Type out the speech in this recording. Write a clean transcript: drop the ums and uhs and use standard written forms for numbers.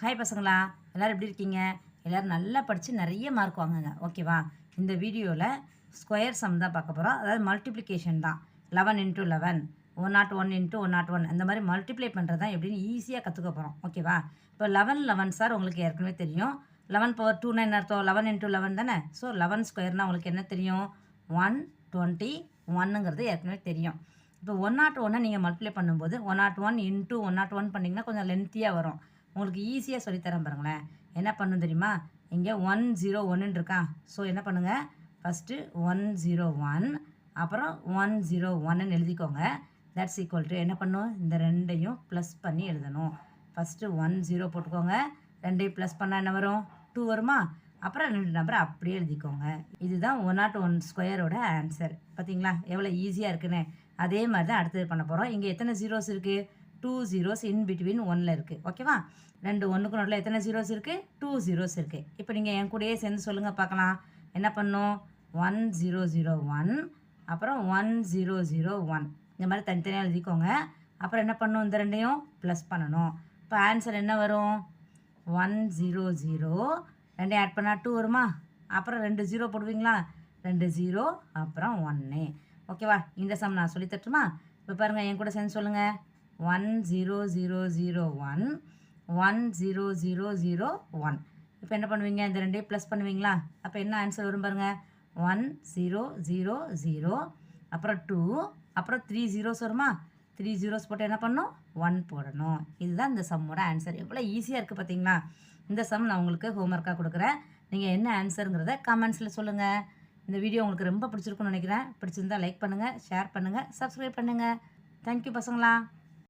Hi பசங்களா, எல்லோரும் எப்படி இருக்கீங்க? எல்லோரும் நல்லா படித்து நிறைய மார்க் வாங்குங்க, ஓகேவா? இந்த வீடியோவில் ஸ்கொயர் சம் தான் பார்க்க போகிறோம். அதாவது மல்டிப்ளிகேஷன் தான். 11 × 11, 101 × 101 அந்த மாதிரி மல்டிப்ளை பண்ணுறது தான் எப்படின்னு ஈஸியாக கற்றுக்க போகிறோம், ஓகேவா? இப்போ 11 11 சார் உங்களுக்கு ஏற்கனவே தெரியும். 11^2 என்ன அர்த்தம்? 11 × 11 தானே. ஸோ 11 ஸ்கொயர்னால் உங்களுக்கு என்ன தெரியும்? 121ங்கிறது ஏற்கனவே தெரியும். இப்போ 101 நீங்கள் மல்டிப்ளை பண்ணும்போது 101 × 101 பண்ணிங்கன்னா கொஞ்சம் லென்த்தியாக வரும். உங்களுக்கு ஈஸியாக சொல்லித்தரேன் பாருங்களேன். என்ன பண்ணணும் தெரியுமா? இங்கே 101 இருக்கா? ஸோ என்ன பண்ணுங்கள், ஃபஸ்ட்டு 101 அப்புறம் 101ன்னு எழுதிக்கோங்க. தட்ஸ் ஈக்குவல் டு என்ன பண்ணும், இந்த ரெண்டையும் ப்ளஸ் பண்ணி எழுதணும். ஃபஸ்ட்டு 10 போட்டுக்கோங்க. ரெண்டையும் ப்ளஸ் பண்ணால் என்ன வரும்? 2 வருமா? அப்புறம் 2 நம்பரை அப்படியே எழுதிக்கோங்க. இதுதான் 101 ஸ்கொயரோட ஆன்சர். பார்த்தீங்களா எவ்வளோ ஈஸியாக இருக்குன்னு? அதே மாதிரி தான் அடுத்தது பண்ண போகிறோம். இங்கே எத்தனை ஜீரோஸ் இருக்குது? 2 zeros இன் பிட்வீன் 1ல் இருக்குது, ஓகேவா? 2 1க்கு நடுவில் எத்தனை ஜீரோஸ் இருக்குது? 2 zeros இருக்குது. இப்போ நீங்கள் என் கூடயே சேர்ந்து சொல்லுங்கள் பார்க்கலாம். என்ன பண்ணும்? 1001 அப்புறம் 1001 இந்த மாதிரி தனித்தனியாக எழுதிக்கோங்க. அப்புறம் என்ன பண்ணணும்? இந்த ரெண்டையும் ப்ளஸ் பண்ணணும். இப்போ ஆன்சர் என்ன வரும்? 100. ரெண்டையும் ஆட் பண்ணால் 2 வருமா? அப்புறம் 2 0 போடுவீங்களா? 2 0 அப்புறம் 1, ஓகேவா? இந்த சம் நான் சொல்லி தட்டுமா? இப்போ பாருங்கள், என் கூட சேர்ந்து சொல்லுங்கள். 10001 10001. இப்போ என்ன பண்ணுவீங்க? இந்த ரெண்டையும் ப்ளஸ் பண்ணுவீங்களா? அப்போ என்ன ஆன்சர் வரும் பாருங்கள். 1000 அப்புறம் 2 அப்புறம் 3 zeros வருமா? 3 zeros போட்டு என்ன பண்ணணும்? 1 போடணும். இதுதான் இந்த சம்மோட ஆன்சர். எவ்வளோ ஈஸியாக இருக்குது பார்த்தீங்களா? இந்த சம் நான் உங்களுக்கு ஹோம்ஒர்க்காக கொடுக்குறேன். நீங்கள் என்ன ஆன்சருங்கிறத கமெண்ட்ஸில் சொல்லுங்கள். இந்த வீடியோ உங்களுக்கு ரொம்ப பிடிச்சிருக்குன்னு நினைக்கிறேன். பிடிச்சிருந்தால் லைக் பண்ணுங்கள், ஷேர் பண்ணுங்கள், சப்ஸ்கிரைப் பண்ணுங்கள். தேங்க்யூ பசங்களா.